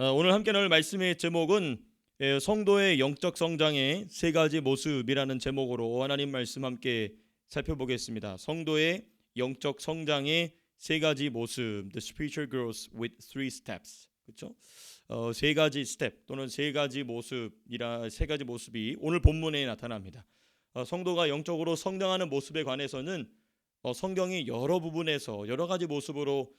오늘 함께 나눌 말씀의 제목은 성도의 영적 성장의 세 가지 모습이라는 제목으로 하나님 말씀 함께 살펴보겠습니다. 성도의 영적 성장의 세 가지 모습, The spiritual growth with three steps. 그렇죠? 세 가지 스텝 또는 세 가지 모습이 오늘 본문에 나타납니다. 성도가 영적으로 성장하는 모습에 관해서는 성경이 여러 부분에서 여러 가지 모습으로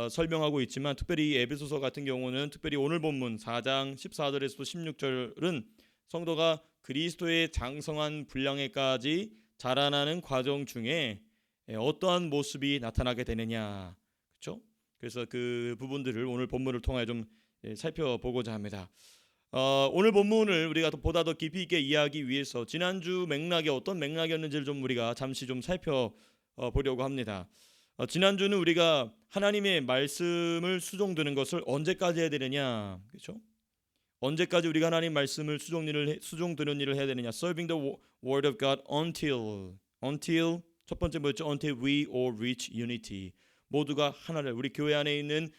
설명하고 있지만 특별히 에베소서 같은 경우는 특별히 오늘 본문 4장 14절에서 16절은 성도가 그리스도의 장성한 분량에까지 자라나는 과정 중에 어떠한 모습이 나타나게 되느냐, 그렇죠? 그래서 그 부분들을 오늘 본문을 통해 좀 살펴보고자 합니다. 오늘 본문을 우리가 보다 더 깊이 있게 이해하기 위해서 지난주 맥락이 어떤 맥락이었는지를 좀 우리가 잠시 좀 살펴보려고 합니다. 지난주는 우리가 하나님의 말씀을 수종드는 것을 언제까지 해야 되느냐, 그렇죠? 언제까지 우리가 하나님 말씀을 수종드는 일을 해야 되느냐? Serving the word of God until 첫 번째 뭐였죠? Until we all reach unity. 모두가 하나를, 우리 교회 안에 있는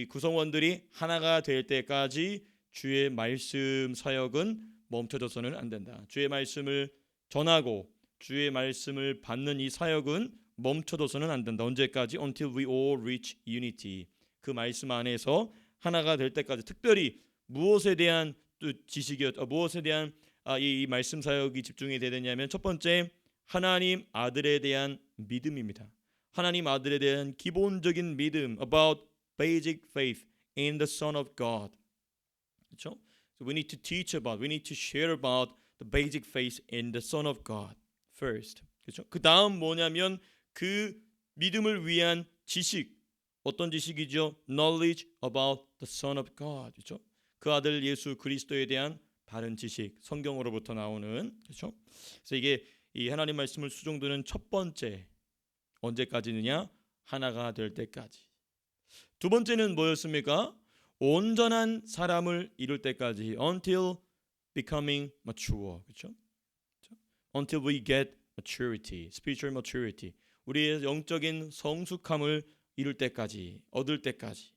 구성원들이 하나가 될 때까지 주의 말씀 사역은 멈춰져서는 안 된다. 주의 말씀을 전하고 주의 말씀을 받는 이 사역은 멈춰둬서는 안 된다. 언제까지? Until we all reach unity. 그 말씀 안에서 하나가 될 때까지. 특별히 무엇에 대한 무엇에 대한 이 말씀 사역이 집중이 되느냐면 첫 번째 하나님 아들에 대한 믿음입니다. 하나님 아들에 대한 기본적인 믿음, about basic faith in the Son of God. 그렇죠? So we need to share about the basic faith in the Son of God first. 그렇죠? 그 다음 뭐냐면 그 믿음을 위한 지식, 어떤 지식이죠? Knowledge about the Son of God. 그렇죠? 그 아들 예수 그리스도에 대한 바른 지식, 성경으로부터 나오는, 그렇죠? 그래서 이게 이 하나님 말씀을 수종드는 첫 번째, 언제까지느냐? 하나가 될 때까지. 두 번째는 뭐였습니까? 온전한 사람을 이룰 때까지, until becoming mature. 그렇죠? Until we get maturity, spiritual maturity. 우리의 영적인 성숙함을 이룰 때까지, 얻을 때까지,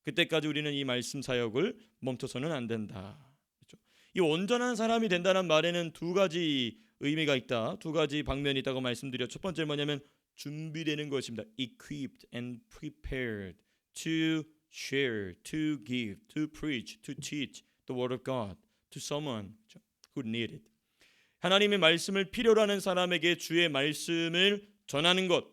그때까지 우리는 이 말씀 사역을 멈춰서는 안 된다. 그렇죠? 이 온전한 사람이 된다는 말에는 두 가지 의미가 있다. 두 가지 방면이 있다고 말씀드려. 첫 번째 뭐냐면 준비되는 것입니다. Equipped and prepared to share, to give, to preach, to teach the word of God to someone who need it. 하나님의 말씀을 필요로 하는 사람에게 주의 말씀을 전하는 것,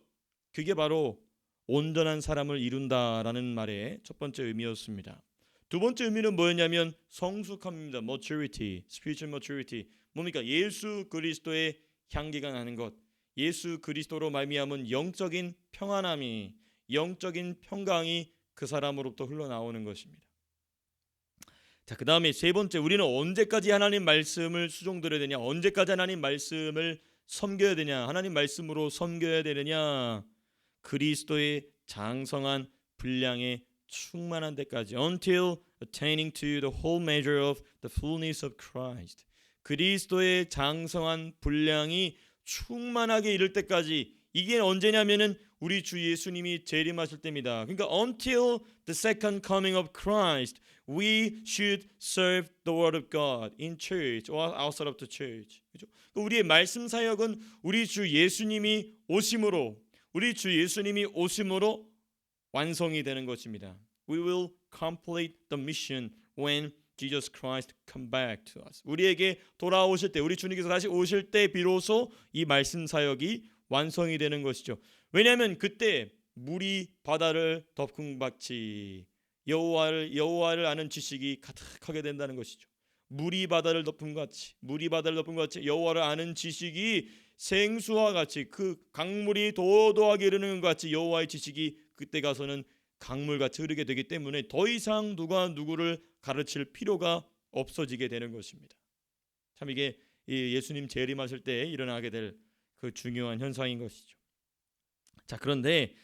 그게 바로 온전한 사람을 이룬다라는 말의 첫 번째 의미였습니다. 두 번째 의미는 뭐였냐면 성숙함입니다. maturity, spiritual maturity. 뭡니까? 예수 그리스도의 향기가 나는 것, 예수 그리스도로 말미암은 영적인 평안함이, 영적인 평강이 그 사람으로부터 흘러나오는 것입니다. 자, 그 다음에 세 번째, 우리는 언제까지 하나님 말씀을 수종들어야 되냐? 언제까지 하나님 말씀을 섬겨야 되냐? 하나님 말씀으로 섬겨야 되느냐? 그리스도의 장성한 분량에 충만한 데까지. Until attaining to the whole measure of the fullness of Christ. 그리스도의 장성한 분량이 충만하게 이를 때까지. 이게 언제냐면은 우리 주 예수님이 재림하실 때입니다. 그러니까 until the second coming of Christ, we should serve the word of God in church or outside of the church. 그렇죠? 우리의 말씀 사역은 우리 주 예수님이 오심으로 완성이 되는 것입니다. We will complete the mission when Jesus Christ come back to us. 우리에게 돌아오실 때, 우리 주님께서 다시 오실 때 비로소 이 말씀 사역이 완성이 되는 것이죠. 왜냐하면 그때 물이 바다를 덮은 같이 여호와를 아는 지식이 가득하게 된다는 것이죠. 물이 바다를 덮은 같이 여호와를 아는 지식이 생수와 같이, 그 강물이 도도하게 흐르는 것 같이 여호와의 지식이 그때 가서는 강물같이 흐르게 되기 때문에 더 이상 누가 누구를 가르칠 필요가 없어지게 되는 것입니다. 참 이게 예수님 재림하실 때 일어나게 될 그 중요한 현상인 것이죠. 자, 그런데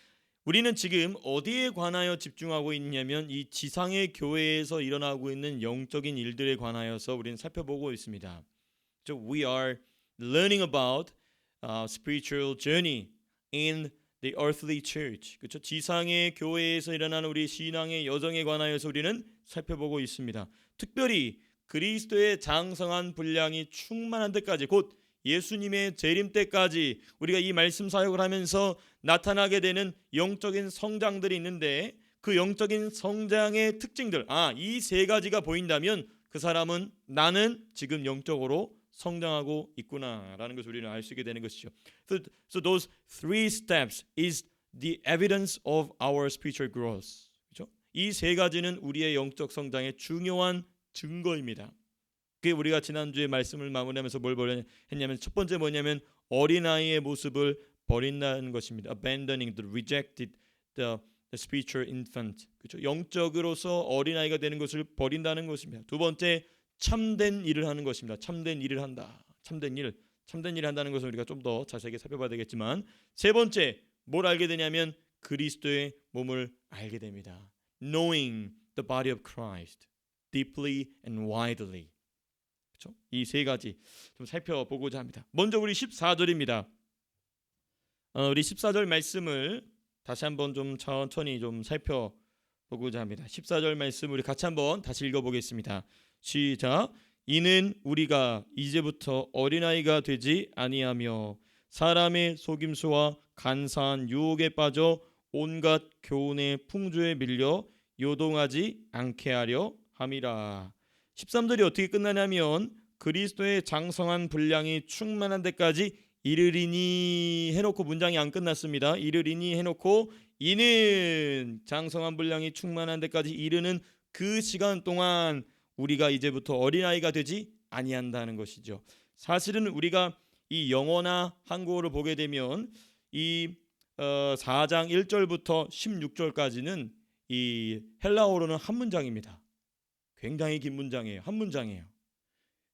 우리는 지금 어디에 관하여 집중하고 있냐면 이 지상의 교회에서 일어나고 있는 영적인 일들에 관하여서 우리는 살펴보고 있습니다. So we are learning about spiritual journey in the earthly church. 그렇죠? 지상의 교회에서 일어나는 우리 신앙의 여정에 관하여서 우리는 살펴보고 있습니다. 특별히 그리스도의 장성한 분량이 충만한 때까지, 곧 예수님의 재림 때까지 우리가 이 말씀 사역을 하면서 나타나게 되는 영적인 성장들이 있는데, 그 영적인 성장의 특징들, 이 세 가지가 보인다면 그 사람은 나는 지금 영적으로 성장하고 있구나라는 것을 우리는 알 수 있게 되는 것이죠. So those three steps is the evidence of our spiritual growth. 그렇죠? 이 세 가지는 우리의 영적 성장의 중요한 증거입니다. 그게 우리가 지난주에 말씀을 마무리하면서 뭘 했냐면, 첫 번째 뭐냐면 어린아이의 모습을 버린다는 것입니다. Abandoning, rejected the spiritual infant. 그렇죠? 영적으로서 어린아이가 되는 것을 버린다는 것입니다. 두 번째, 참된 일을 하는 것입니다. 참된 일을 한다. 참된 일을 한다는 것을 우리가 좀 더 자세하게 살펴봐야 되겠지만, 세 번째 뭘 알게 되냐면 그리스도의 몸을 알게 됩니다. Knowing the body of Christ deeply and widely. 그렇죠? 이 세 가지 좀 살펴보고자 합니다. 먼저 우리 14절입니다. 우리 14절 말씀을 다시 한번 좀 천천히 좀 살펴보고자 합니다. 14절 말씀 우리 같이 한번 다시 읽어보겠습니다. 시작. 이는 우리가 이제부터 어린아이가 되지 아니하며 사람의 속임수와 간사한 유혹에 빠져 온갖 교훈의 풍조에 밀려 요동하지 않게 하려 함이라. 13절이 어떻게 끝나냐면 그리스도의 장성한 분량이 충만한 데까지 이르리니 해놓고 문장이 안 끝났습니다. 이르리니 해놓고 이는 장성한 분량이 충만한 데까지 이르는 그 시간 동안 우리가 이제부터 어린아이가 되지 아니한다는 것이죠. 사실은 우리가 이 영어나 한국어를 보게 되면 이 4장 1절부터 16절까지는 이 헬라어로는 한 문장입니다. 굉장히 긴 문장이에요. 한 문장이에요.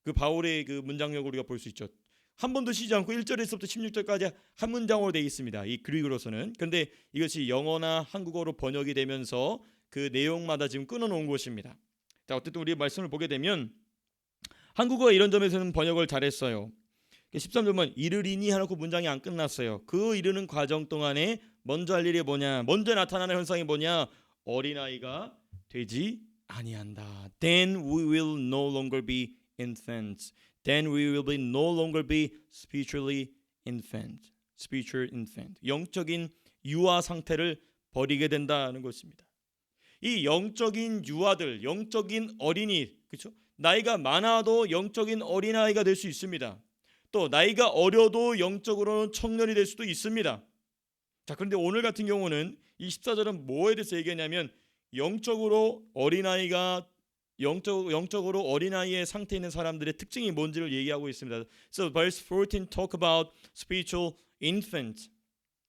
그 바울의 그 문장력을 우리가 볼 수 있죠. 한 번도 쉬지 않고 1절에서부터 16절까지 한 문장으로 되어 있습니다. 이 그리그로서는. 그런데 이것이 영어나 한국어로 번역이 되면서 그 내용마다 지금 끊어놓은 것입니다. 자, 어쨌든 우리 말씀을 보게 되면 한국어가 이런 점에서는 번역을 잘했어요. 13절 보면 이르리니 하놓고 문장이 안 끝났어요. 그 이르는 과정 동안에 먼저 할 일이 뭐냐? 먼저 나타나는 현상이 뭐냐? 어린아이가 되지 아니한다. Then we will no longer be infants. Then we will be no longer be spiritually infant. Spiritual infant. 영적인 유아 상태를 버리게 된다는 것입니다. 이 영적인 유아들, 영적인 어린이, 그렇죠? 나이가 많아도 영적인 어린아이가 될 수 있습니다. 또 나이가 어려도 영적으로는 청년이 될 수도 있습니다. 자, 그런데 오늘 같은 경우는 이 14절은 뭐에 대해서 얘기하냐면 영적으로 어린아이의 상태에 있는 사람들의 특징이 뭔지를 얘기하고 있습니다. So verse 14 talk about spiritual infant.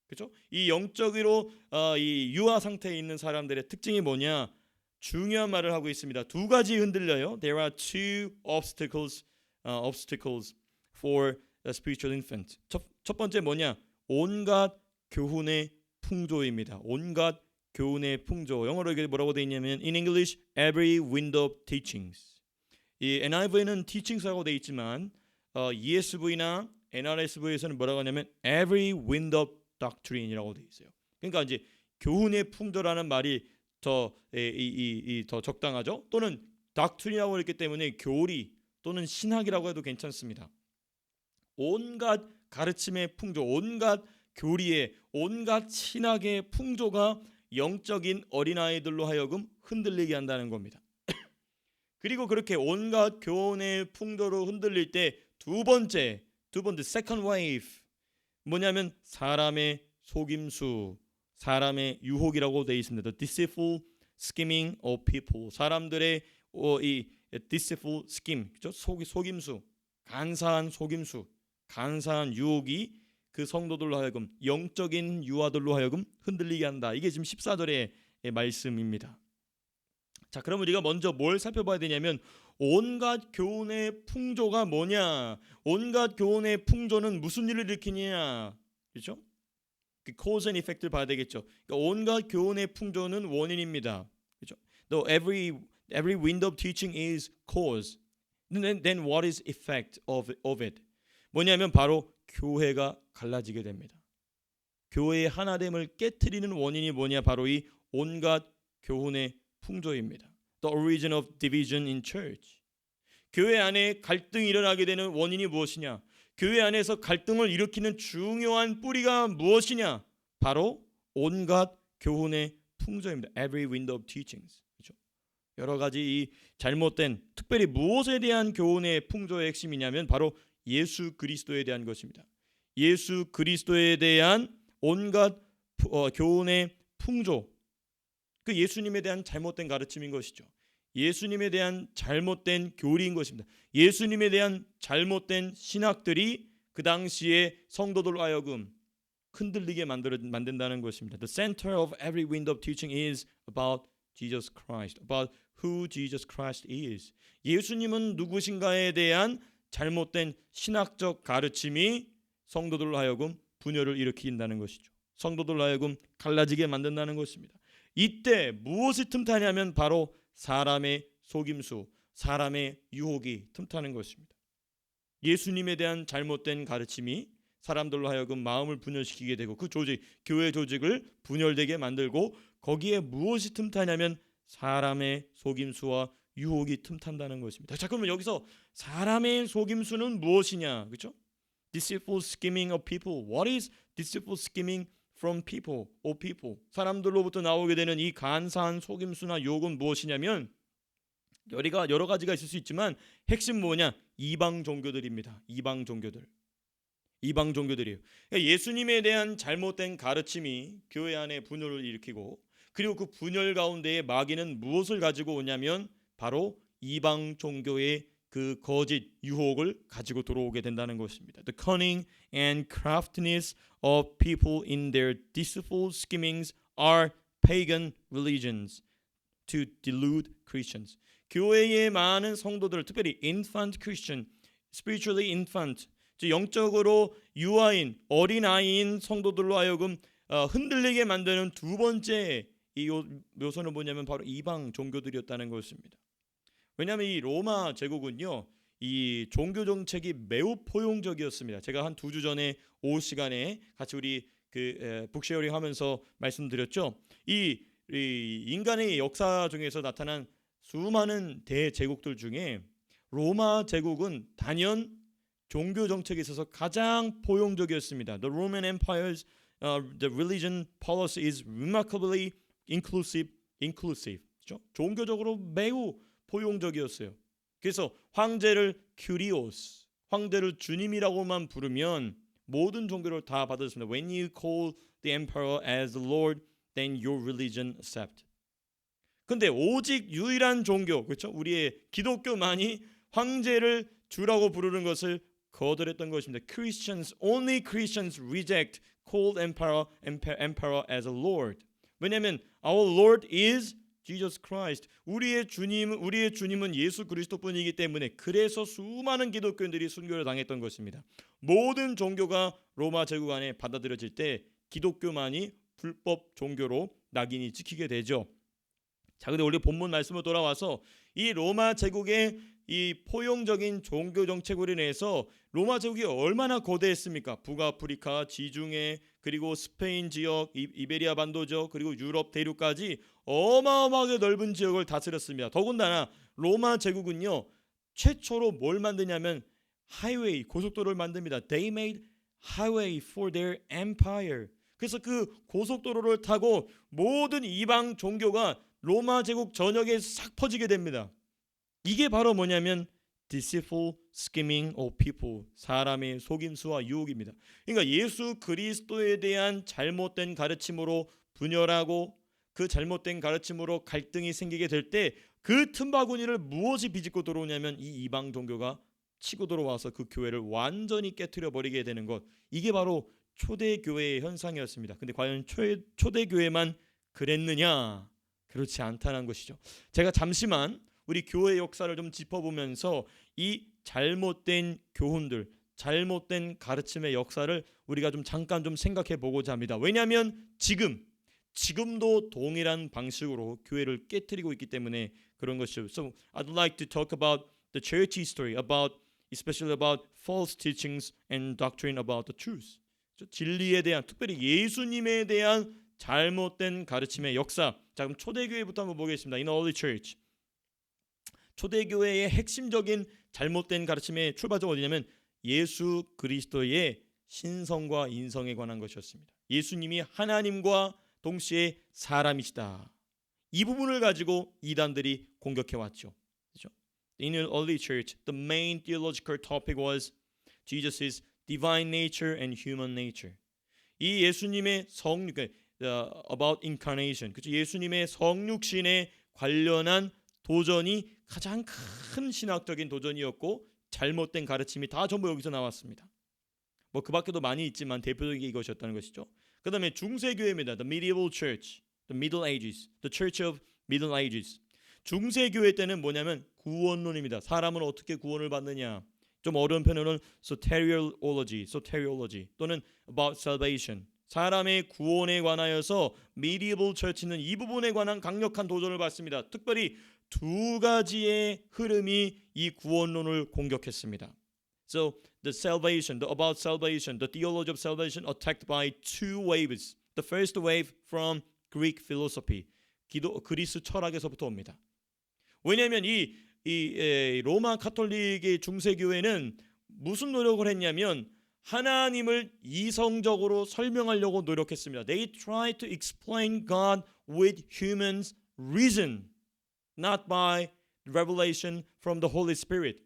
그렇죠? 이 영적으로 이 유아 상태에 있는 사람들의 특징이 뭐냐? 중요한 말을 하고 있습니다. 두 가지 흔들려요. There are two obstacles for a spiritual infant. 첫 번째 뭐냐? 온갖 교훈의 풍조입니다. 온갖 교훈의 풍조. 영어로 이게 뭐라고 되어 있냐면 in English every wind of teachings. 이 NIV에는 teachings라고 되어 있지만 ESV나 NRSV에서는 뭐라고 하냐면 every wind of doctrine이라고 되어 있어요. 그러니까 이제 교훈의 풍조라는 말이 더 적당하죠. 또는 doctrine이라고 했기 때문에 교리 또는 신학이라고 해도 괜찮습니다. 온갖 가르침의 풍조, 온갖 교리의, 온갖 신학의 풍조가 영적인 어린아이들로 하여금 흔들리게 한다는 겁니다. 그리고 그렇게 온갖 교훈의 풍조로 흔들릴 때 두 번째 second wave 뭐냐면 사람의 속임수, 사람의 유혹이라고 되어 있습니다. The deceitful scheming of people. 사람들의 이 deceitful scheme, 그렇죠? 속임수, 간사한 속임수, 간사한 유혹이 그 성도들로 하여금 영적인 유아들로 하여금 흔들리게 한다. 이게 지금 14절의 말씀입니다. 자, 그럼 우리가 먼저 뭘 살펴봐야 되냐면 온갖 교훈의 풍조가 뭐냐? 온갖 교훈의 풍조는 무슨 일을 일으키느냐? 그렇죠? 그 cause and effect를 봐야 되겠죠. 그러니까 온갖 교훈의 풍조는 원인입니다. 그렇죠? Though every wind of teaching is cause, then what is effect of it? 뭐냐면 바로 교회가 갈라지게 됩니다. 교회의 하나됨을 깨트리는 원인이 뭐냐? 바로 이 온갖 교훈의 풍조입니다. The origin of division in church. 교회 안에 갈등이 일어나게 되는 원인이 무엇이냐? 교회 안에서 갈등을 일으키는 중요한 뿌리가 무엇이냐? 바로 온갖 교훈의 풍조입니다. Every wind of teachings. 그렇죠? 여러 가지 이 잘못된, 특별히 무엇에 대한 교훈의 풍조의 핵심이냐면 바로 예수 그리스도에 대한 것입니다. 예수 그리스도에 대한 온갖 교훈의 풍조, 그 예수님에 대한 잘못된 가르침인 것이죠. 예수님에 대한 잘못된 교리인 것입니다. 예수님에 대한 잘못된 신학들이 그 당시에 성도들로 하여금 흔들리게 만든다는 것입니다. The center of every wind of teaching is about Jesus Christ, about who Jesus Christ is. 예수님은 누구신가에 대한 잘못된 신학적 가르침이 성도들로 하여금 분열을 일으킨다는 것이죠. 성도들로 하여금 갈라지게 만든다는 것입니다. 이때 무엇이 틈타냐면 바로 사람의 속임수, 사람의 유혹이 틈타는 것입니다. 예수님에 대한 잘못된 가르침이 사람들로 하여금 마음을 분열시키게 되고 그 조직, 교회 조직을 분열되게 만들고 거기에 무엇이 tum타냐면 사람의 속임수와 유혹이 틈탄다는 것입니다. 자, 그러면 여기서 사람의 속임수는 무엇이냐? 그렇죠? Deceitful scheming of people. What is deceitful scheming from people or people? 사람들로부터 나오게 되는 이 간사한 속임수나 유혹은 무엇이냐면 여러 가지가 있을 수 있지만 핵심 뭐냐? 이방 종교들입니다. 이방 종교들. 이방 종교들이에요. 그러니까 예수님에 대한 잘못된 가르침이 교회 안에 분열을 일으키고 그리고 그 분열 가운데에 마귀는 무엇을 가지고 오냐면 바로 이방 종교의 그 거짓 유혹을 가지고 들어오게 된다는 것입니다. The cunning and craftiness of people in their deceitful schemings are pagan religions to delude Christians. 교회의 많은 성도들, 특별히 infant Christian, spiritually infant, 영적으로 유아인, 어린아이인 성도들로 하여금 흔들리게 만드는 두 번째 이 묘소는 뭐냐면 바로 이방 종교들이었다는 것입니다. 왜냐하면 이 로마 제국은요, 이 종교 정책이 매우 포용적이었습니다. 제가 한 2주 전에 오후 시간에 같이 우리 북쉐어링 하면서 말씀드렸죠. 이 인간의 역사 중에서 나타난 수많은 대제국들 중에 로마 제국은 단연 종교 정책에 있어서 가장 포용적이었습니다. The Roman Empire's the religion policy is remarkably inclusive. 그렇죠? 종교적으로 매우 포용적이었어요. 그래서 황제를 큐리오스, 황제를 주님이라고만 부르면 모든 종교를 다 받았습니다. When you call the emperor as the Lord, then your religion accept. 근데 오직 유일한 종교, 그렇죠? 우리의 기독교만이 황제를 주라고 부르는 것을 거절했던 것입니다. Only Christians reject called emperor as a Lord. 왜냐하면 our Lord is Jesus Christ. 우리의 주님은 예수 그리스도뿐이기 때문에 그래서 수많은 기독교인들이 순교를 당했던 것입니다. 모든 종교가 로마 제국 안에 받아들여질 때 기독교만이 불법 종교로 낙인이 찍히게 되죠. 자, 근데 우리 본문 말씀으로 돌아와서 이 로마 제국의 이 포용적인 종교 정책으로 인해서 로마 제국이 얼마나 거대했습니까? 북아프리카, 지중해, 그리고 스페인 지역, 이베리아 반도죠, 그리고 유럽 대륙까지 어마어마하게 넓은 지역을 다스렸습니다. 더군다나 로마 제국은요, 최초로 뭘 만드냐면 하이웨이, 고속도로를 만듭니다. They made highway for their empire. 그래서 그 고속도로를 타고 모든 이방 종교가 로마 제국 전역에 싹 퍼지게 됩니다. 이게 바로 뭐냐면 deceitful scheming of people, 사람의 속임수와 유혹입니다. 그러니까 예수 그리스도에 대한 잘못된 가르침으로 분열하고 그 잘못된 가르침으로 갈등이 생기게 될 때 그 틈바구니를 무엇이 비집고 들어오냐면 이 이방 종교가 치고 들어와서 그 교회를 완전히 깨트려 버리게 되는 것. 이게 바로 초대교회의 현상이었습니다. 근데 과연 초대교회만 그랬느냐? 그렇지 않다는 것이죠. 제가 잠시만 우리 교회 역사를 좀 짚어보면서 이 잘못된 교훈들, 잘못된 가르침의 역사를 우리가 좀 잠깐 좀 생각해 보고자 합니다. 왜냐하면 지금도 동일한 방식으로 교회를 깨트리고 있기 때문에 그런 것이죠. So I'd like to talk about the church history, especially about false teachings and doctrine about the truth. 진리에 대한, 특별히 예수님에 대한 잘못된 가르침의 역사. 자, 그럼 초대교회부터 한번 보겠습니다. In early church. 초대교회의 핵심적인 잘못된 가르침의 출발점 어디냐면 예수 그리스도의 신성과 인성에 관한 것이었습니다. 예수님이 하나님과 동시에 사람이시다. 이 부분을 가지고 이단들이 공격해 왔죠. 그렇죠? In the early church, the main theological topic was Jesus' divine nature and human nature. 이 예수님의 성육, about incarnation, 그렇죠? 예수님의 성육신에 관련한 도전이 가장 큰 신학적인 도전이었고 잘못된 가르침이 다 전부 여기서 나왔습니다. 뭐 그 밖에도 많이 있지만 대표적인 이것이었다는 것이죠. 그 다음에 중세교회입니다. The medieval church, the middle ages, the church of middle ages. 중세교회 때는 뭐냐면 구원론입니다. 사람은 어떻게 구원을 받느냐. 좀 어려운 표현으로는 soteriology 또는 about salvation. 사람의 구원에 관하여서 medieval church는 이 부분에 관한 강력한 도전을 받습니다. 특별히 두 가지의 흐름이 이 구원론을 공격했습니다. So the about salvation, the theology of salvation attacked by two waves. The first wave from Greek philosophy, 그리스 철학에서부터 옵니다. 왜냐하면 이 로마 카톨릭의 중세교회는 무슨 노력을 했냐면 하나님을 이성적으로 설명하려고 노력했습니다. They tried to explain God with humans' reason, not by revelation from the Holy Spirit.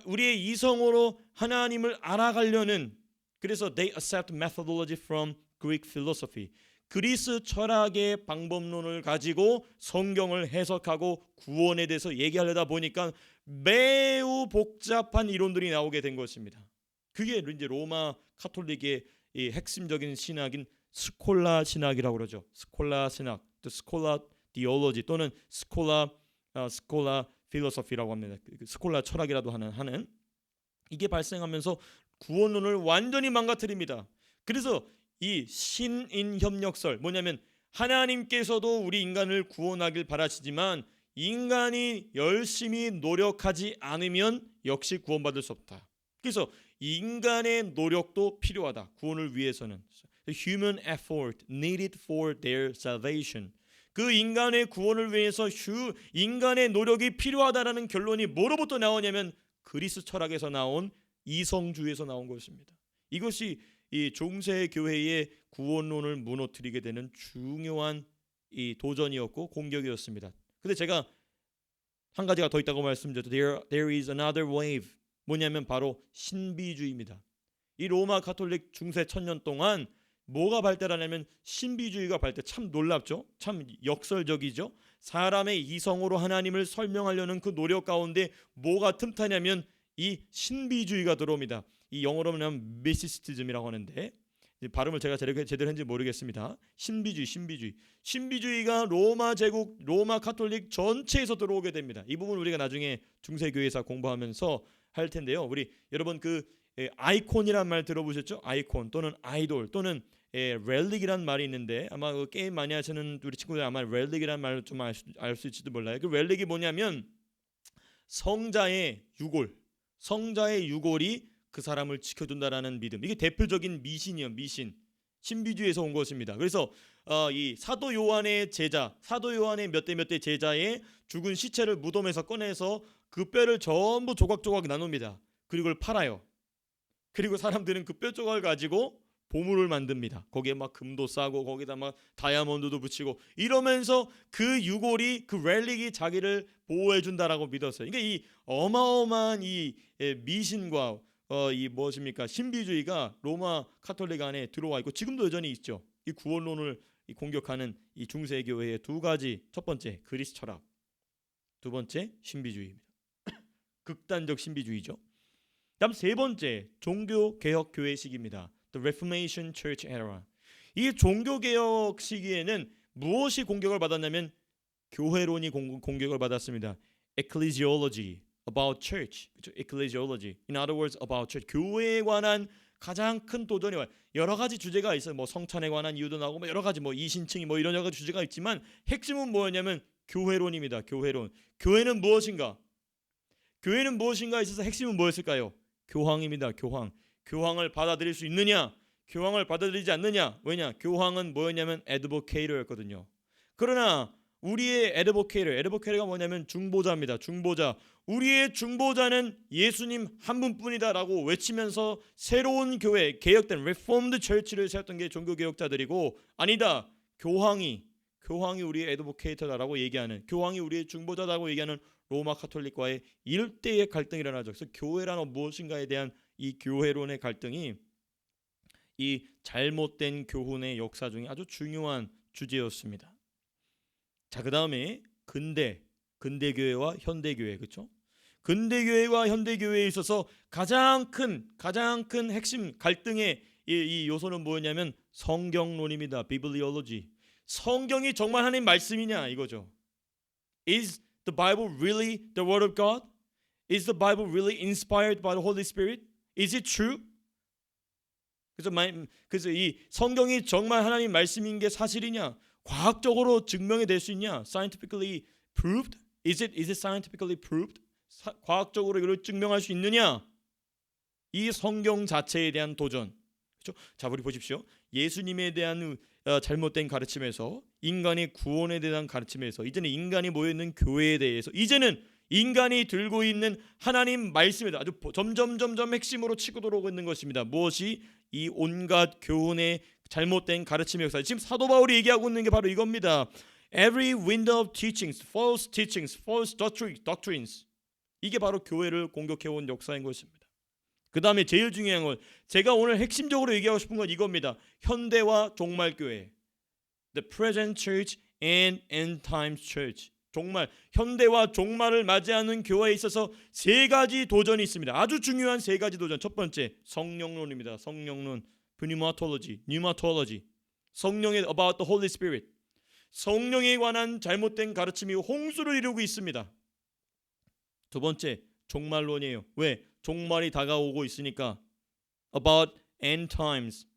우리의 이성으로 하나님을 알아가려는, 그래서 they accept methodology from Greek philosophy. 그리스 철학의 방법론을 가지고 성경을 해석하고 구원에 대해서 얘기하려다 보니까 매우 복잡한 이론들이 나오게 된 것입니다. 그게 이제 로마 카톨릭의 이 핵심적인 신학인 스콜라 신학이라고 그러죠. 스콜라 신학, 스콜라 디올로지 또는 스콜라 필로소피라고 합니다. 스콜라 철학이라도 하는 이게 발생하면서 구원론을 완전히 망가뜨립니다. 그래서 이 신인 협력설 뭐냐면 하나님께서도 우리 인간을 구원하길 바라시지만 인간이 열심히 노력하지 않으면 역시 구원받을 수 없다. 그래서 인간의 노력도 필요하다. 구원을 위해서는 human effort needed for their salvation. 그 인간의 구원을 위해서 인간의 노력이 필요하다라는 결론이 뭐로부터 나오냐면 그리스 철학에서 나온 이성주의에서 나온 것입니다. 이것이 이 중세 교회의 구원론을 무너뜨리게 되는 중요한 이 도전이었고 공격이었습니다. 근데 제가 한 가지가 더 있다고 말씀드렸죠. There is another wave. 뭐냐면 바로 신비주의입니다. 이 로마 카톨릭 중세 1000년 동안 뭐가 발달하냐면 신비주의가 발달. 참 놀랍죠. 참 역설적이죠. 사람의 이성으로 하나님을 설명하려는 그 노력 가운데 뭐가 틈타냐면 이 신비주의가 들어옵니다. 이 영어로는 미스티즘이라고 하는데 발음을 제가 제대로 했는지 모르겠습니다. 신비주의가 로마 제국, 로마 카톨릭 전체에서 들어오게 됩니다. 이 부분 우리가 나중에 중세교회에서 공부하면서 할 텐데요. 우리 여러분 그 아이콘이란 말 들어보셨죠? 아이콘 또는 아이돌 또는 렐릭이란 말이 있는데 아마 그 게임 많이 하시는 우리 친구들 아마 렐릭이란 말을 좀 알 수 있을지도 몰라요. 그 렐릭이 뭐냐면 성자의 유골이 그 사람을 지켜준다라는 믿음. 이게 대표적인 미신이요, 미신. 신비주의에서 온 것입니다. 그래서 이 사도 요한의 몇 대 제자의 죽은 시체를 무덤에서 꺼내서 그 뼈를 전부 조각조각 나눕니다. 그리고 그걸 팔아요. 그리고 사람들은 그 뼈 조각을 가지고 보물을 만듭니다. 거기에 막 금도 싸고 거기다 막 다이아몬드도 붙이고 이러면서 그 유골이 그 렐릭이 자기를 보호해 준다라고 믿었어요. 그러니까 이 어마어마한 이 미신과 이 무엇입니까? 신비주의가 로마 카톨릭 안에 들어와 있고 지금도 여전히 있죠. 이 구원론을 공격하는 이 중세 교회의 두 가지. 첫 번째 그리스 철학, 두 번째 신비주의입니다. 극단적 신비주의죠. 다음 세 번째 종교 개혁 교회 시기입니다. The Reformation Church Era. 이 종교 개혁 시기에는 무엇이 공격을 받았냐면 교회론이 공격을 받았습니다. Ecclesiology about church. 그렇죠? Ecclesiology. In other words, about church. 교회에 관한 가장 큰 도전이 와요. 여러 가지 주제가 있어요. 뭐 성찬에 관한 이유도 나오고 뭐 여러 가지 뭐 이신칭이 뭐 이런 여러 가지 주제가 있지만 핵심은 뭐였냐면 교회론입니다. 교회론. 교회는 무엇인가? 교회는 무엇인가에 있어서 핵심은 뭐였을까요? 교황입니다. 교황을 받아들일 수 있느냐? 교황을 받아들이지 않느냐? 왜냐? 교황은 뭐였냐면 애드보케이터였거든요. 그러나 우리의 애드보케이터가 뭐냐면 중보자입니다. 중보자. 우리의 중보자는 예수님 한 분뿐이다라고 외치면서 새로운 교회, 개혁된 리폼드 처치를 세웠던 게 종교개혁자들이고, 아니다, 교황이 우리의 애드보케이터다라고 얘기하는, 교황이 우리의 중보자다라고 얘기하는 로마 카톨릭과의 일대의 갈등이 일어나죠. 그래서 교회란 무엇인가에 대한 이 교회론의 갈등이 이 잘못된 교훈의 역사 중에 아주 중요한 주제였습니다. 자, 그 다음에 근대교회와 현대교회, 그렇죠? 근대교회와 현대교회에 있어서 가장 큰 핵심 갈등의 이 요소는 뭐냐면 성경론입니다. 비블리올로지. 성경이 정말 하나님 말씀이냐 이거죠. Is the Bible really the Word of God? Is the Bible really inspired by the Holy Spirit? Is it true? 그래서 이 성경이 정말 하나님 말씀인 게 사실이냐? 과학적으로 증명이 될 수 있냐? Scientifically proved? Is it scientifically proved? 과학적으로 이걸 증명할 수 있느냐? 이 성경 자체에 대한 도전. 그렇죠? 자, 우리 보십시오. 예수님에 대한 잘못된 가르침에서, 인간의 구원에 대한 가르침에서, 이제는 인간이 모여 있는 교회에 대해서, 이제는 인간이 들고 있는 하나님 말씀에 아주 점점 핵심으로 치고 들어오고 있는 것입니다. 무엇이? 이 온갖 교훈의 잘못된 가르침의 역사. 지금 사도 바울이 얘기하고 있는 게 바로 이겁니다. Every wind of teachings, false doctrines. 이게 바로 교회를 공격해온 역사인 것입니다. 그 다음에 제일 중요한 건, 제가 오늘 핵심적으로 얘기하고 싶은 건 이겁니다. 현대와 종말교회, The present church and end times church. 종말, 현대와 종말을 맞이하는 교회에 있어서 세 가지 도전이 있습니다. 아주 중요한 세 가지 도전. 첫 번째, 성령론입니다. 성령론, pneumatology. 성령의 about the Holy Spirit. 성령에 관한 잘못된 가르침이 홍수를 이루고 있습니다. 두 번째, 종말론이에요. 왜? 종말이 다가오고 있으니까. About end times,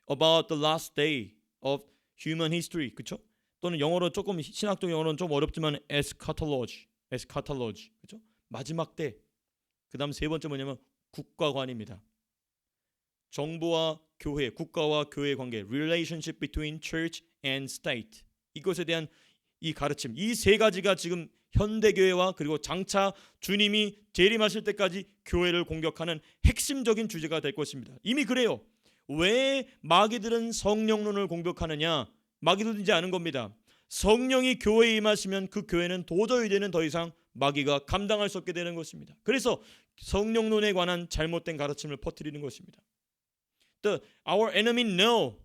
about the last day of human history. 그렇죠? 또는 영어로 조금 신학적 영어로는 좀 어렵지만 eschatology. 그렇죠? 마지막 때. 그다음 세 번째 뭐냐면 국가관입니다. 정부와 교회, 국가와 교회의 관계, relationship between church and state. 이것에 대한 이 가르침, 이 세 가지가 지금 현대교회와 그리고 장차 주님이 재림하실 때까지 교회를 공격하는 핵심적인 주제가 될 것입니다. 이미 그래요. 왜 마귀들은 성령론을 공격하느냐? 마귀들인지 아는 겁니다. 성령이 교회에 임하시면 그 교회는 도저히 이제는 더 이상 마귀가 감당할 수 없게 되는 것입니다. 그래서 성령론에 관한 잘못된 가르침을 퍼뜨리는 것입니다. Our enemy know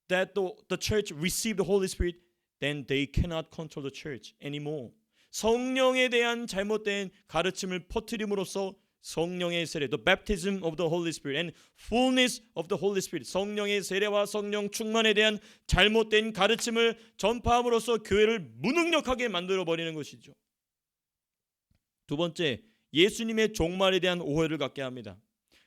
that the church received the Holy Spirit, then they cannot control the church anymore. 성령에 대한 잘못된 가르침을 퍼뜨림으로써 성령의 세례, the baptism of the Holy Spirit and fullness of the Holy Spirit, 성령의 세례와 성령 충만에 대한 잘못된 가르침을 전파함으로써 교회를 무능력하게 만들어 버리는 것이죠. 두 번째, 예수님의 종말에 대한 오해를 갖게 합니다.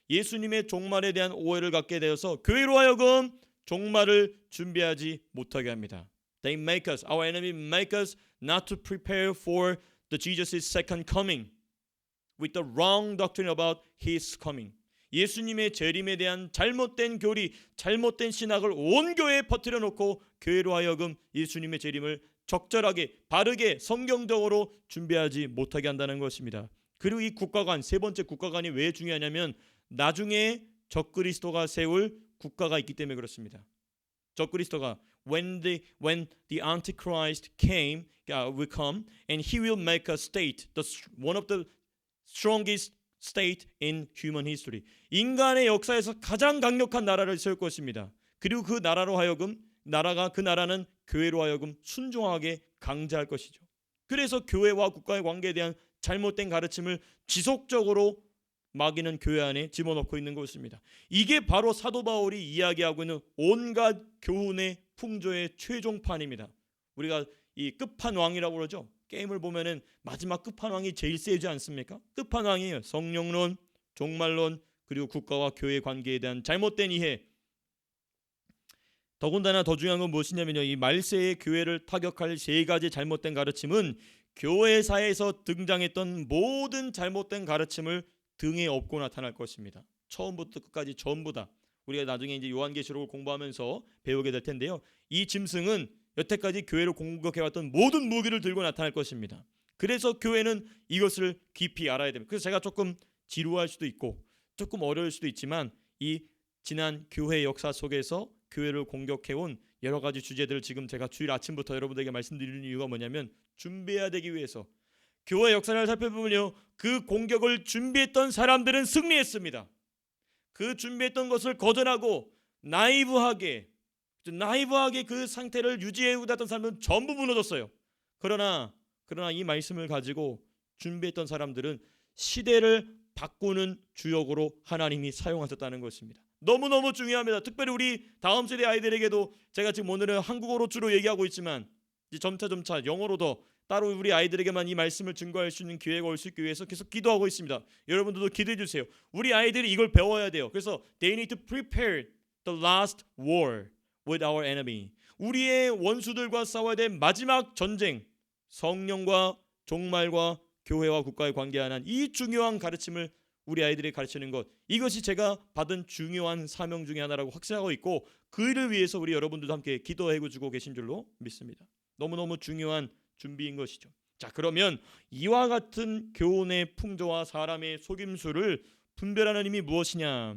예수님의 종말에 대한 오해를 갖게 되어서 교회로 하여금 종말을 준비하지 못하게 합니다. They make us, our enemy make us not to prepare for the Jesus' second coming with the wrong doctrine about his coming. 예수님의 재림에 대한 잘못된 교리, 잘못된 신학을 온 교회에 퍼뜨려 놓고 교회로 하여금 예수님의 재림을 적절하게, 바르게, 성경적으로 준비하지 못하게 한다는 것입니다. 그리고 이 국가관, 세 번째 국가관이 왜 중요하냐면 나중에 적그리스도가 세울 국가가 있기 때문에 그렇습니다. 적그리스도가 when the Antichrist will come and he will make a state, one of the strongest state in human history. 인간의 역사에서 가장 강력한 나라를 세울 것입니다. 그리고 그 나라로 하여금 그 나라는 교회로 하여금 순종하게 강제할 것이죠. 그래서 교회와 국가의 관계에 대한 잘못된 가르침을 지속적으로 마귀는 교회 안에 집어넣고 있는 것입니다. 이게 바로 사도 바울이 이야기하고 있는 온갖 교훈의 풍조의 최종판입니다. 우리가 이 끝판왕이라고 그러죠. 게임을 보면은 마지막 끝판왕이 제일 세지 않습니까? 끝판왕이에요. 성령론, 종말론, 그리고 국가와 교회의 관계에 대한 잘못된 이해. 더군다나 더 중요한 건 무엇이냐면요. 이 말세의 교회를 타격할 세 가지 잘못된 가르침은 교회사에서 등장했던 모든 잘못된 가르침을 등에 업고 나타날 것입니다. 처음부터 끝까지 전부 다 우리가 나중에 이제 요한계시록을 공부하면서 배우게 될 텐데요. 이 짐승은 여태까지 교회를 공격해왔던 모든 무기를 들고 나타날 것입니다. 그래서 교회는 이것을 깊이 알아야 됩니다. 그래서 제가 조금 지루할 수도 있고 조금 어려울 수도 있지만 이 지난 교회 역사 속에서 교회를 공격해온 여러 가지 주제들을 지금 제가 주일 아침부터 여러분들에게 말씀드리는 이유가 뭐냐면 준비해야 되기 위해서. 교회 역사를 살펴보면요, 그 공격을 준비했던 사람들은 승리했습니다. 그 준비했던 것을 거절하고 나이브하게 그 상태를 유지해오던 사람들은 전부 무너졌어요. 그러나 이 말씀을 가지고 준비했던 사람들은 시대를 바꾸는 주역으로 하나님이 사용하셨다는 것입니다. 너무너무 중요합니다. 특별히 우리 다음 세대 아이들에게도 제가 지금 오늘은 한국어로 주로 얘기하고 있지만 이제 점차 영어로도 따로 우리 아이들에게만 이 말씀을 증거할 수 있는 기회가 올 수 있기 위해서 계속 기도하고 있습니다. 여러분들도 기도해 주세요. 우리 아이들이 이걸 배워야 돼요. 그래서 they need to prepare the last war with our enemy. 우리의 원수들과 싸워야 될 마지막 전쟁, 성령과 종말과 교회와 국가의 관계에 관한 이 중요한 가르침을 우리 아이들이 가르치는 것, 이것이 제가 받은 중요한 사명 중에 하나라고 확신하고 있고 그 일을 위해서 우리 여러분들도 함께 기도해 주고 계신 줄로 믿습니다. 너무너무 중요한 준비인 것이죠. 자, 그러면 이와 같은 교훈의 풍조와 사람의 속임수를 분별하는 힘이 무엇이냐?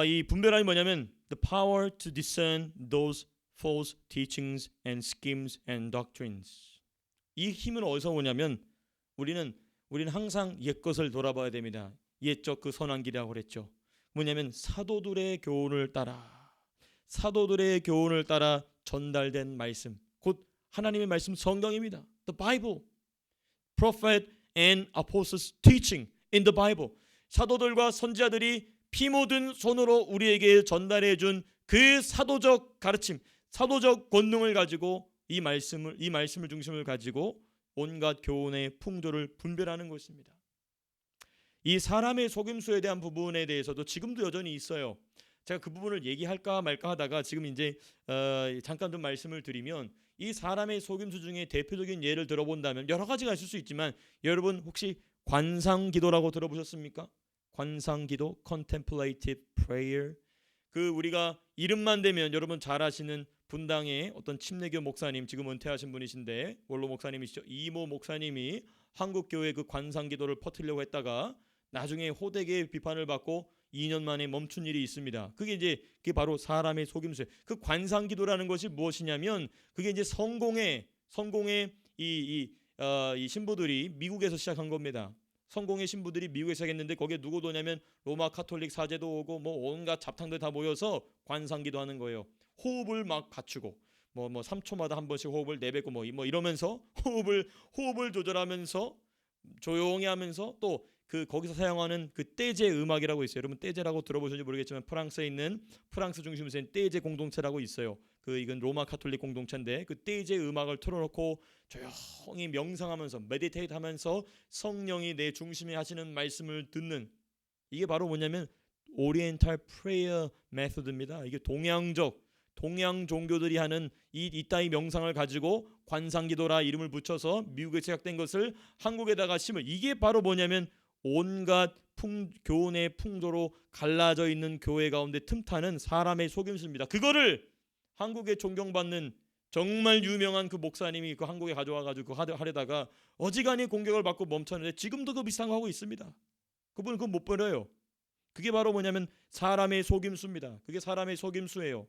이 분별함이 뭐냐면 the power to discern those false teachings and schemes and doctrines. 이 힘은 어디서 오냐면 우리는 항상 옛 것을 돌아봐야 됩니다. 옛적 그 선한 길이라고 그랬죠. 뭐냐면 사도들의 교훈을 따라 전달된 말씀, 곧 하나님의 말씀 성경입니다. The Bible, prophet and apostles teaching in the Bible. 사도들과 선지자들이 피 묻은 손으로 우리에게 전달해 준 그 사도적 가르침, 사도적 권능을 가지고 이 말씀을 중심을 가지고 온갖 교훈의 풍조를 분별하는 것입니다. 이 사람의 속임수에 대한 부분에 대해서도 지금도 여전히 있어요. 제가 그 부분을 얘기할까 말까 하다가 지금 이제 잠깐 좀 말씀을 드리면 이 사람의 속임수 중에 대표적인 예를 들어본다면 여러 가지가 있을 수 있지만 여러분 혹시 관상기도라고 들어보셨습니까? 관상기도, contemplative prayer. 그 우리가 이름만 대면 여러분 잘 아시는 분당의 어떤 침례교 목사님, 지금 은퇴하신 분이신데 원로 목사님이시죠. 이모 목사님이 한국교회 그 관상기도를 퍼뜨리려고 했다가 나중에 호되게 비판을 받고 2년 만에 멈춘 일이 있습니다. 그게 바로 사람의 속임수예요. 그 관상기도라는 것이 무엇이냐면 그게 이제 성공의 이 신부들이 미국에서 시작한 겁니다. 성공의 신부들이 미국에 시작했는데 거기에 누구 오냐면 로마 카톨릭 사제도 오고 뭐 온갖 잡탕들 다 모여서 관상기도 하는 거예요. 호흡을 막 갖추고 뭐 3초마다 한 번씩 호흡을 내뱉고 뭐 이러면서 호흡을 조절하면서 조용히 하면서 또 그 거기서 사용하는 그 떼제 음악이라고 있어요. 여러분 떼제라고 들어보셨는지 모르겠지만 프랑스에 있는 프랑스 중심에서 있는 떼제 공동체라고 있어요. 이건 로마 카톨릭 공동체인데 그 떼제 음악을 틀어놓고 조용히 명상하면서 메디테이트 하면서 성령이 내 중심에 하시는 말씀을 듣는, 이게 바로 뭐냐면 오리엔탈 프레이어 메소드입니다. 이게 동양 종교들이 하는 이따위 명상을 가지고 관상기도라 이름을 붙여서 미국에 시작된 것을 한국에다가 심을, 이게 바로 뭐냐면 온갖 교훈의 풍조로 갈라져 있는 교회 가운데 틈타는 사람의 속임수입니다. 그거를 한국에 존경받는 정말 유명한 그 목사님이 그 한국에 가져와가지고 하려다가 어지간히 공격을 받고 멈췄는데 지금도 그 비슷한 거 하고 있습니다. 그분은 그거 못 버려요. 그게 바로 뭐냐면 사람의 속임수입니다. 그게 사람의 속임수예요.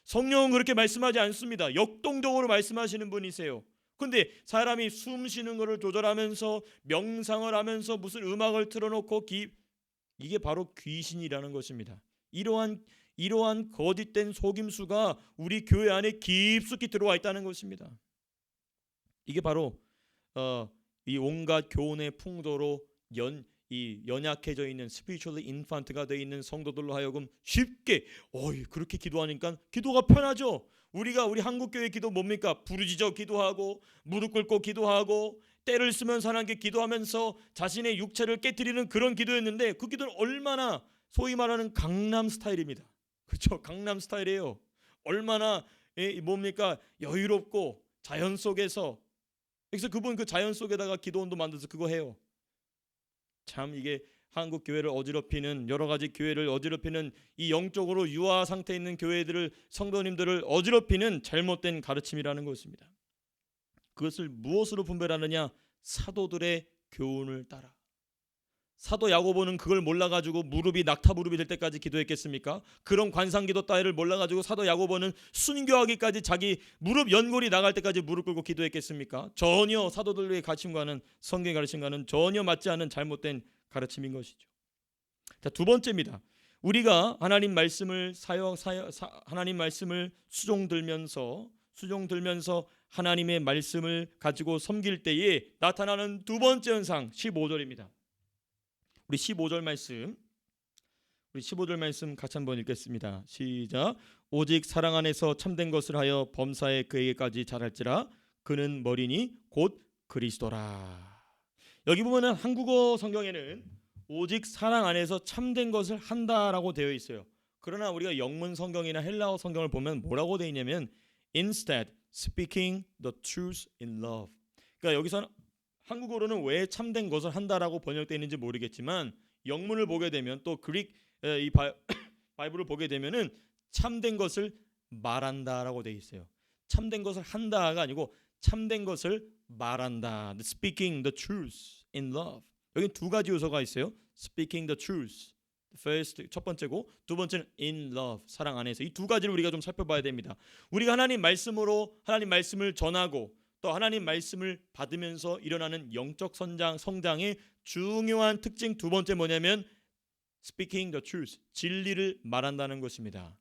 성령은 그렇게 말씀하지 않습니다. 역동적으로 말씀하시는 분이세요. 근데 사람이 숨 쉬는 것을 조절하면서 명상을 하면서 무슨 음악을 틀어놓고 이게 바로 귀신이라는 것입니다. 이러한 거짓된 속임수가 우리 교회 안에 깊숙이 들어와 있다는 것입니다. 이게 바로 이 온갖 교훈의 풍조로 연약해져 있는 spiritually infant가 되어 있는 성도들로 하여금 쉽게 그렇게 기도하니까 기도가 편하죠. 우리 한국교회 기도 뭡니까? 부르짖어 기도하고 무릎 꿇고 기도하고 때를 쓰면서 하나님께 기도하면서 자신의 육체를 깨트리는 그런 기도였는데 그 기도는 얼마나 소위 말하는 강남 스타일입니다. 그렇죠? 강남 스타일이에요. 얼마나 뭡니까? 여유롭고 자연 속에서, 그래서 그분 그 자연 속에다가 기도원도 만들어서 그거 해요. 참 이게 한국 교회를 어지럽히는, 여러 가지 교회를 어지럽히는, 이 영적으로 유아 상태에 있는 교회들을, 성도님들을 어지럽히는 잘못된 가르침이라는 것입니다. 그것을 무엇으로 분별하느냐? 사도들의 교훈을 따라. 사도 야고보는 그걸 몰라가지고 무릎이 낙타 무릎이 될 때까지 기도했겠습니까? 그런 관상기도 따위를 몰라가지고 사도 야고보는 순교하기까지 자기 무릎 연골이 나갈 때까지 무릎 꿇고 기도했겠습니까? 전혀 사도들의 가르침과는, 성경의 가르침과는 전혀 맞지 않는 잘못된 가르침인 것이죠. 자, 두 번째입니다. 우리가 하나님 말씀을 하나님 말씀을 수종들면서 하나님의 말씀을 가지고 섬길 때에 나타나는 두 번째 현상, 15절입니다. 우리 15절 말씀 같이 한번 읽겠습니다. 시작. 오직 사랑 안에서 참된 것을 하여 범사에 그에게까지 자랄지라. 그는 머리니 곧 그리스도라. 여기 보면은 한국어 성경에는 오직 사랑 안에서 참된 것을 한다라고 되어 있어요. 그러나 우리가 영문 성경이나 헬라어 성경을 보면 뭐라고 되어 있냐면 instead speaking the truth in love. 그러니까 여기서는 한국어로는 왜 참된 것을 한다라고 번역되어 있는지 모르겠지만 영문을 보게 되면 또 그릭 이 바이블을 보게 되면은 참된 것을 말한다라고 되어 있어요. 참된 것을 한다가 아니고 참된 것을 말한다. Speaking the truth in love. 여기 두 가지 요소가 있어요. Speaking the truth. First, 첫 번째고 두 번째는 in love, 사랑 안에서. 이 두 가지를 우리가 좀 살펴봐야 됩니다. 우리가 하나님 말씀을 전하고 또 하나님 말씀을 받으면서 일어나는 영적 성장의 중요한 특징 두 번째 뭐냐면 speaking the truth, 진리를 말한다는 것입니다.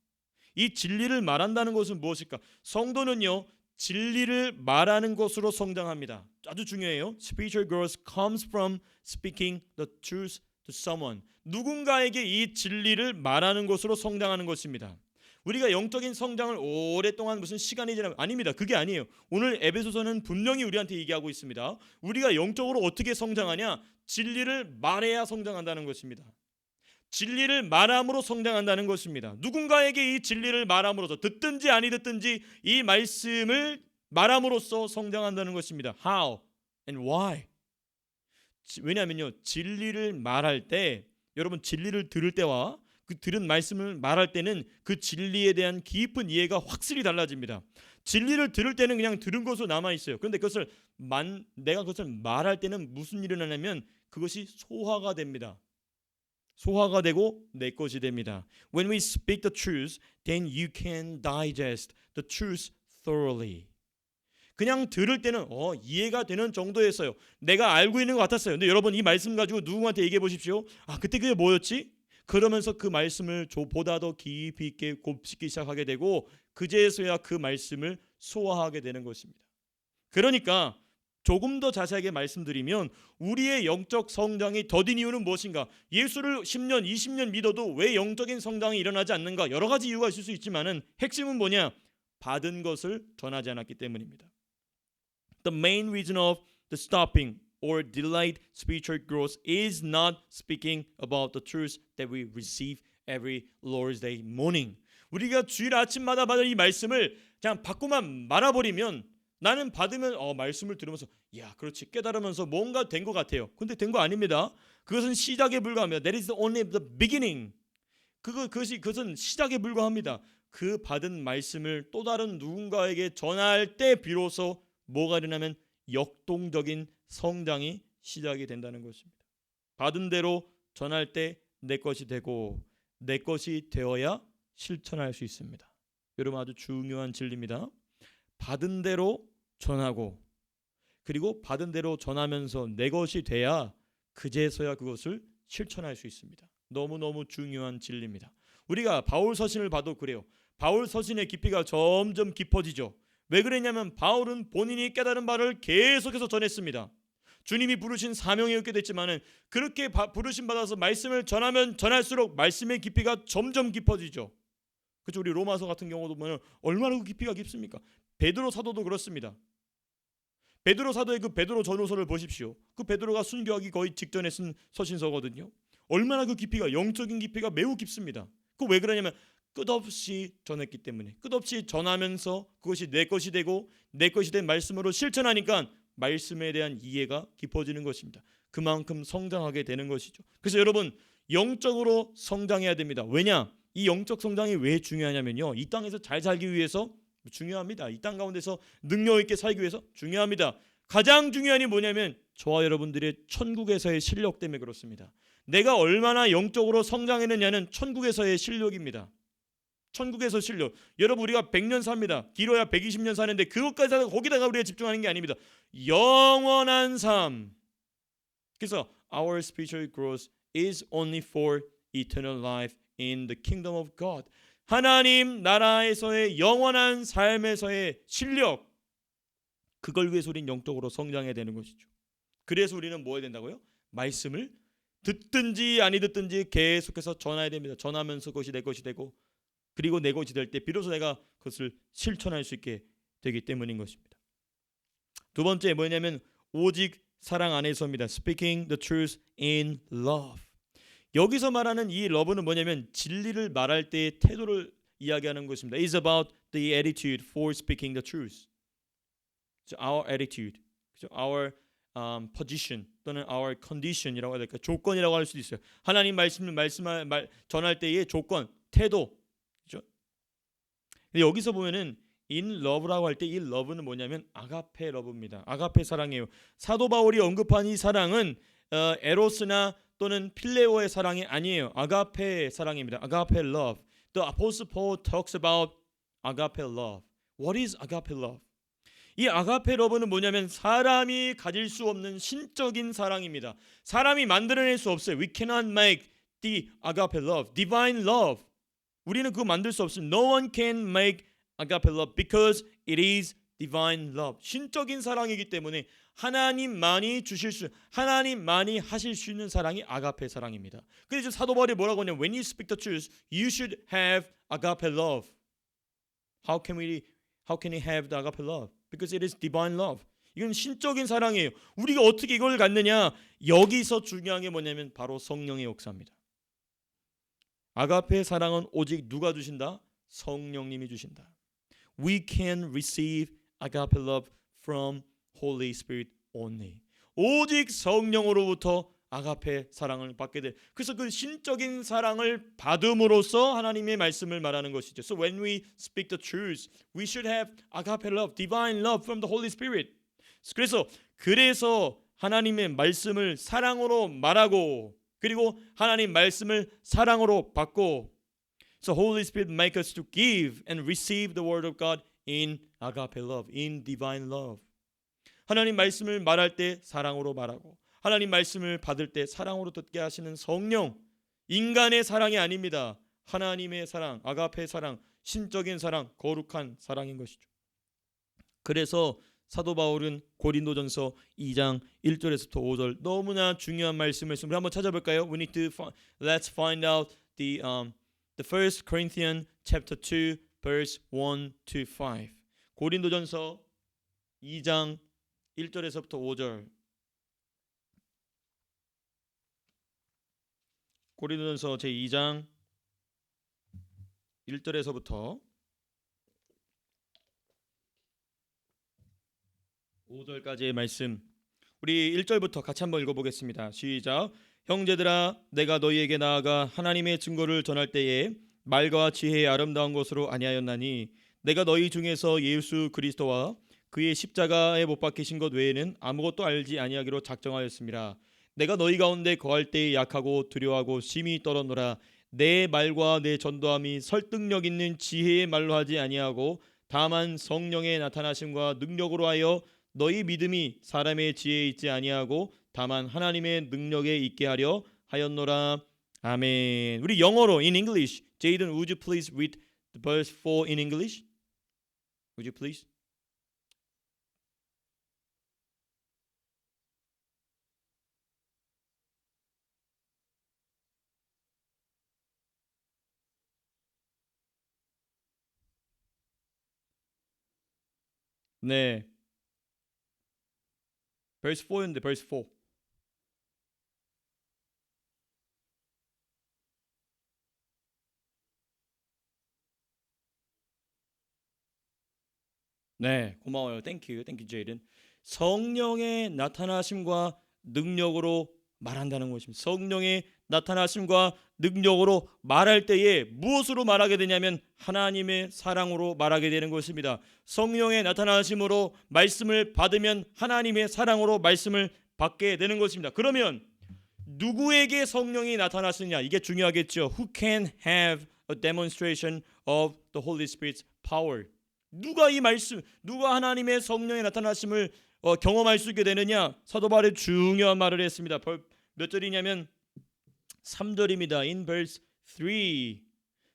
이 진리를 말한다는 것은 무엇일까? 성도는요, 진리를 말하는 것으로 성장합니다. 아주 중요해요. Spiritual growth comes from speaking the truth to someone. 누군가에게 이 진리를 말하는 것으로 성장하는 것입니다. 우리가 영적인 성장을 오랫동안 무슨 시간이 지나면 아닙니다. 그게 아니에요. 오늘 에베소서는 분명히 우리한테 얘기하고 있습니다. 우리가 영적으로 어떻게 성장하냐? 진리를 말해야 성장한다는 것입니다. 진리를 말함으로 성장한다는 것입니다. 누군가에게 이 진리를 말함으로써 듣든지 아니 듣든지 이 말씀을 말함으로써 성장한다는 것입니다. How and why? 왜냐하면요, 진리를 말할 때, 여러분 진리를 들을 때와 그 들은 말씀을 말할 때는 그 진리에 대한 깊은 이해가 확실히 달라집니다. 진리를 들을 때는 그냥 들은 것으로 남아 있어요. 그런데 내가 그것을 말할 때는 무슨 일이 일어나냐면 그것이 소화가 됩니다. 소화가 되고 내 것이 됩니다. When we speak the truth, then you can digest the truth thoroughly. 그냥 들을 때는 이해가 되는 정도였어요. 내가 알고 있는 것 같았어요. 근데 여러분 이 말씀 가지고 누구한테 얘기해 보십시오. 그때 그게 뭐였지? 그러면서 그 말씀을 보다 더 깊이 있게 곱씹기 시작하게 되고 그제서야 그 말씀을 소화하게 되는 것입니다. 그러니까 조금 더 자세하게 말씀드리면 우리의 영적 성장이 더딘 이유는 무엇인가? 예수를 10년, 20년 믿어도 왜 영적인 성장이 일어나지 않는가? 여러 가지 이유가 있을 수 있지만은 핵심은 뭐냐? 받은 것을 전하지 않았기 때문입니다. The main reason of the stopping or delayed spiritual growth is not speaking about the truth that we receive every Lord's Day morning. 우리가 주일 아침마다 받은 이 말씀을 그냥 받고만 말아버리면 나는 받으면 말씀을 들으면서 그렇지 깨달으면서 뭔가 된 것 같아요. 근데 된 거 아닙니다. 그것은 시작에 불과합니다. That is only the beginning. 그것은 시작에 불과합니다. 그 받은 말씀을 또 다른 누군가에게 전할 때 비로소 뭐가 일어나면 역동적인 성장이 시작이 된다는 것입니다. 받은 대로 전할 때 내 것이 되고 내 것이 되어야 실천할 수 있습니다. 여러분 아주 중요한 진리입니다. 받은 대로 전하고 그리고 받은 대로 전하면서 내 것이 돼야 그제서야 그것을 실천할 수 있습니다. 너무너무 중요한 진리입니다. 우리가 바울 서신을 봐도 그래요. 바울 서신의 깊이가 점점 깊어지죠. 왜 그랬냐면 바울은 본인이 깨달은 바를 계속해서 전했습니다. 주님이 부르신 사명이 얻게 됐지만은 그렇게 부르심 받아서 말씀을 전하면 전할수록 말씀의 깊이가 점점 깊어지죠. 그렇죠. 우리 로마서 같은 경우도 보면 얼마나 그 깊이가 깊습니까? 베드로 사도도 그렇습니다. 베드로 사도의 그 베드로 전후서를 보십시오. 그 베드로가 순교하기 거의 직전에 쓴 서신서거든요. 얼마나 그 깊이가 영적인 깊이가 매우 깊습니다. 그 왜 그러냐면 끝없이 전했기 때문에 끝없이 전하면서 그것이 내 것이 되고 내 것이 된 말씀으로 실천하니까 말씀에 대한 이해가 깊어지는 것입니다. 그만큼 성장하게 되는 것이죠. 그래서 여러분 영적으로 성장해야 됩니다. 왜냐? 이 영적 성장이 왜 중요하냐면요. 이 땅에서 잘 살기 위해서 중요합니다. 이 땅 가운데서 능력 있게 살기 위해서 중요합니다. 가장 중요한 게 뭐냐면 저와 여러분들의 천국에서의 실력 때문에 그렇습니다. 내가 얼마나 영적으로 성장했느냐는 천국에서의 실력입니다. 천국에서 실력. 여러분 우리가 100년 삽니다. 길어야 120년 사는데 그것까지 하다가 거기다가 우리가 집중하는 게 아닙니다. 영원한 삶. 그래서 our spiritual growth is only for eternal life in the kingdom of God. 하나님 나라에서의 영원한 삶에서의 실력. 그걸 위해서 우리는 영적으로 성장해야 되는 것이죠. 그래서 우리는 뭐 해야 된다고요? 말씀을 듣든지 아니 듣든지 계속해서 전해야 됩니다. 전하면서 그것이 내 것이 되고 그리고 내 것이 될 때 비로소 내가 그것을 실천할 수 있게 되기 때문인 것입니다. 두 번째 뭐냐면 오직 사랑 안에서입니다. Speaking the truth in love. 여기서 말하는 이 love는 뭐냐면 진리를 말할 때의 태도를 이야기하는 것입니다. It's about the attitude for speaking the truth. Our attitude, our position 또는 our condition이라고 해야 될까? 조건이라고 할 수도 있어요. 하나님 말씀을 전할 때의 조건, 태도. 그렇죠? 근데 여기서 보면은 in love라고 할 때 이 love는 뭐냐면 아가페 love입니다. 아가페 사랑이에요. 사도 바울이 언급한 이 사랑은 에로스나 또는 필레오의 사랑이 아니에요. 아가페 사랑입니다. 아가페 love. The Apostle Paul talks about agape love. What is agape love? 이 아가페 러브는 뭐냐면 사람이 가질 수 없는 신적인 사랑입니다. 사람이 만들어낼 수 없어요. We cannot make the agape love, divine love. 우리는 그거 만들 수 없습니다. No one can make agape love because it is divine love. 신적인 사랑이기 때문에 하나님만이 주실 수, 하나님만이 하실 수 있는 사랑이 아가페 사랑입니다. 그래서 사도 바울이 뭐라고 하냐면 When you speak the truth, you should have agape love. How can we have the agape love? Because it is divine love. 이건 신적인 사랑이에요. 우리가 어떻게 이걸 갖느냐? 여기서 중요한 게 뭐냐면 바로 성령의 역사입니다. 아가페 사랑은 오직 누가 주신다? 성령님이 주신다. We can receive agape love from Holy Spirit only. 오직 성령으로부터 아가페 사랑을 받게 돼. 그래서 그 신적인 사랑을 받음으로써 하나님의 말씀을 말하는 것이죠. So when we speak the truth, we should have agape love, divine love from the Holy Spirit. 그래서 하나님의 말씀을 사랑으로 말하고 그리고 하나님 말씀을 사랑으로 받고 So Holy Spirit make us to give and receive the word of God in agape love, in divine love. 하나님 말씀을 말할 때 사랑으로 말하고 하나님 말씀을 받을 때 사랑으로 듣게 하시는 성령. 인간의 사랑이 아닙니다. 하나님의 사랑, 아가페 사랑, 신적인 사랑, 거룩한 사랑인 것이죠. 그래서 사도 바울은 고린도전서 2장 1절에서부터 5절 너무나 중요한 말씀을 우리 한번 찾아볼까요? Let's find out the 1 Corinthians chapter 2 verse 1 to 5. 고린도전서 2장 1절에서부터 5절. 고린도전서 제2장 1절에서부터 5절까지의 말씀. 우리 1절부터 같이 한번 읽어보겠습니다. 시작. 형제들아 내가 너희에게 나아가 하나님의 증거를 전할 때에 말과 지혜의 아름다운 것으로 아니하였나니 내가 너희 중에서 예수 그리스도와 그의 십자가에 못 박히신 것 외에는 아무것도 알지 아니하기로 작정하였습니다. 내가 너희 가운데 거할 때에 약하고 두려워하고 심히 떨었노라. 내 말과 내 전도함이 설득력 있는 지혜의 말로 하지 아니하고 다만 성령의 나타나심과 능력으로 하여 너희 믿음이 사람의 지혜에 있지 아니하고 다만 하나님의 능력에 있게 하려 하였노라. 아멘. 우리 영어로 in English. Jaden, would you please read the verse 4 in English? Would you please? 네. verse 4인데 verse 4. 네, 고마워요. Thank you, Jaden. 성령의 나타나심과 능력으로 말한다는 것입니다. 성령의 나타나심과 능력으로 말할 때에 무엇으로 말하게 되냐면 하나님의 사랑으로 말하게 되는 것입니다. 성령의 나타나심으로 말씀을 받으면 하나님의 사랑으로 말씀을 받게 되는 것입니다. 그러면 누구에게 성령이 나타나시느냐, 이게 중요하겠죠. Who can have a demonstration of the Holy Spirit's power? 누가 이 말씀, 누가 하나님의 성령의 나타나심을 경험할 수 있게 되느냐? 사도 바울이 중요한 말을 했습니다. 몇 절이냐면 3절입니다. In verse 3.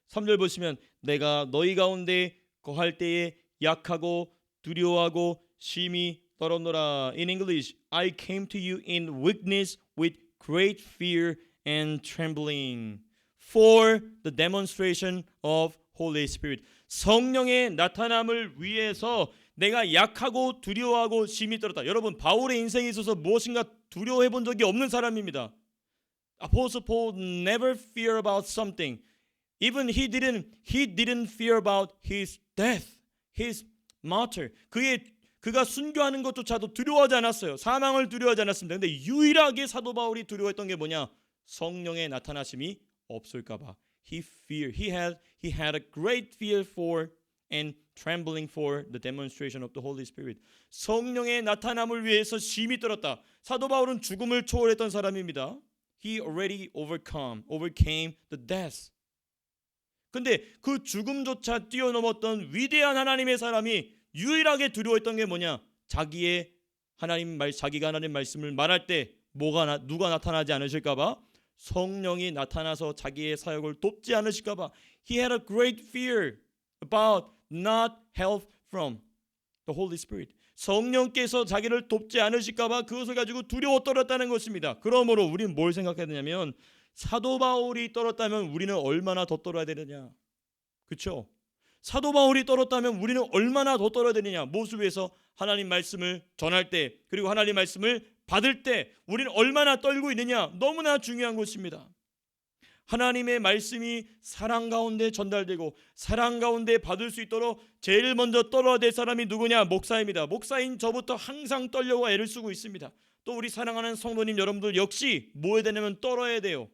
3절 보시면 내가 너희 가운데 거할 때에 약하고 두려워하고 심히 떨었노라. In English, I came to you in weakness with great fear and trembling for the demonstration of Holy Spirit. 성령의 나타남을 위해서 내가 약하고 두려워하고 심히 떨었다. 여러분, 바울의 인생에 있어서 무엇인가 두려워해 본 적이 없는 사람입니다. Apostle Paul never fear about something. Even he didn't fear about his death, his martyr. 그가 순교하는 것조차도 두려워하지 않았어요. 사망을 두려워하지 않았습니다. 근데 유일하게 사도 바울이 두려워했던 게 뭐냐? 성령의 나타나심이 없을까봐. He had a great fear for and trembling for the demonstration of the Holy Spirit. 성령의 나타남을 위해서 심히 떨었다. 사도 바울은 죽음을 초월했던 사람입니다. He already overcame the death. 근데 그 죽음조차 뛰어넘었던 위대한 하나님의 사람이 유일하게 두려워했던 게 뭐냐? 자기가 하나님 말씀을 말할 때 누가 나타나지 않으실까봐, 성령이 나타나서 자기의 사역을 돕지 않으실까봐. He had a great fear about not help from the Holy Spirit. 성령께서 자기를 돕지 않으실까봐 그것을 가지고 두려워 떨었다는 것입니다. 그러므로 우리는 뭘 생각해야 되냐면 사도 바울이 떨었다면 우리는 얼마나 더 떨어야 되느냐. 그렇죠? 사도 바울이 떨었다면 우리는 얼마나 더 떨어야 되느냐. 무엇을 위해서? 하나님 말씀을 전할 때, 그리고 하나님 말씀을 받을 때 우리는 얼마나 떨고 있느냐. 너무나 중요한 것입니다. 하나님의 말씀이 사랑 가운데 전달되고 사랑 가운데 받을 수 있도록 제일 먼저 떨어야 될 사람이 누구냐? 목사입니다. 목사인 저부터 항상 떨려와 애를 쓰고 있습니다. 또 우리 사랑하는 성도님 여러분들 역시 뭐 해야 되냐면 떨어야 돼요.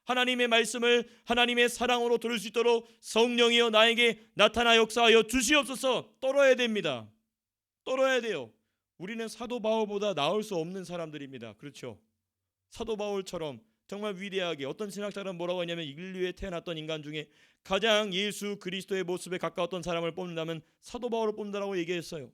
하나님의 말씀을 하나님의 사랑으로 들을 수 있도록 성령이여 나에게 나타나 역사하여 주시옵소서. 떨어야 됩니다. 떨어야 돼요. 우리는 사도 바울보다 나을 수 없는 사람들입니다. 그렇죠? 사도 바울처럼 정말 위대하게, 어떤 신학자는 뭐라고 하냐면 인류에 태어났던 인간 중에 가장 예수 그리스도의 모습에 가까웠던 사람을 뽑는다면 사도 바울을 뽑는다라고 얘기했어요.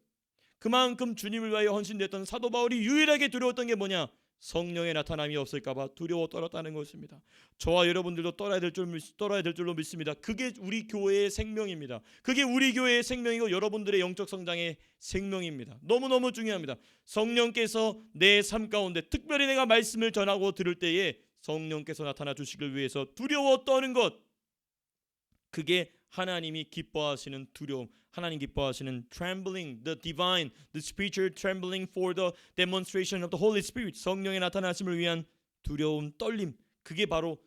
그만큼 주님을 위하여 헌신됐던 사도 바울이 유일하게 두려웠던 게 뭐냐? 성령의 나타남이 없을까봐 두려워 떨었다는 것입니다. 저와 여러분들도 떨어야 될 줄로 믿습니다. 그게 우리 교회의 생명입니다. 그게 우리 교회의 생명이고 여러분들의 영적 성장의 생명입니다. 너무너무 중요합니다. 성령께서 내 삶 가운데 특별히 내가 말씀을 전하고 들을 때에 성령께서 나타나 주시길 위해서 두려워 떠는 것, 그게 하나님이 기뻐하시는 두려움, 하나님 기뻐하시는 trembling, the spiritual trembling for the demonstration of the Holy Spirit. 성령의 나타나심을 위한 두려움, 떨림. 그게 바로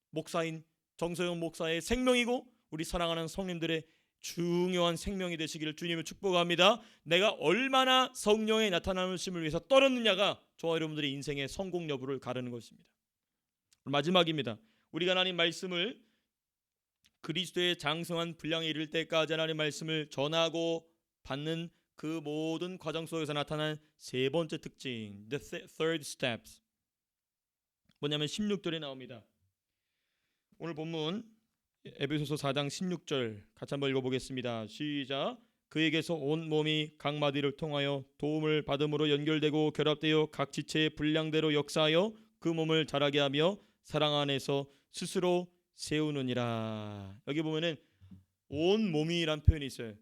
목사인 정서영 목사의 생명이고 우리 사랑하는 성님들의 중요한 생명이 되시기를 주님을 축복합니다. 내가 얼마나 성령의 나타나심을 위해서 떨었느냐가 저와 여러분들의 인생의 성공 여부를 가르는 것입니다. 마지막입니다. 우리가 하나님 말씀을 그리스도의 장성한 분량에 이를 때까지 하나님 말씀을 전하고 받는 그 모든 과정 속에서 나타난 세 번째 특징, the third steps, 뭐냐면 16절에 나옵니다. 오늘 본문 에베소서 4장 16절 같이 한번 읽어보겠습니다. 시작. 그에게서 온 몸이 각 마디를 통하여 도움을 받음으로 연결되고 결합되어 각 지체의 분량대로 역사하여 그 몸을 자라게 하며 사랑 안에서 스스로 세우느니라. 여기 보면은 온 몸이란 표현이 있어요.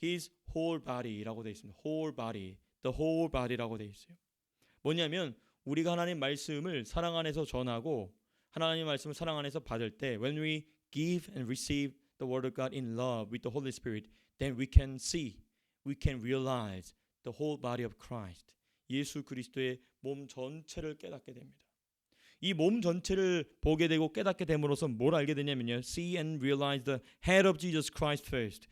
His whole body라고 되어 있습니다. whole body, the whole body라고 되어 있어요. 뭐냐면 우리가 하나님 말씀을 사랑 안에서 전하고 하나님 말씀을 사랑 안에서 받을 때, when we give and receive the word of God in love with the Holy Spirit, then we can see, we can realize the whole body of Christ. 예수 그리스도의 몸 전체를 깨닫게 됩니다. 이 몸 전체를 보게 되고 깨닫게 됨으로써 뭘 알게 되냐면요, see and realize the head of Jesus Christ first.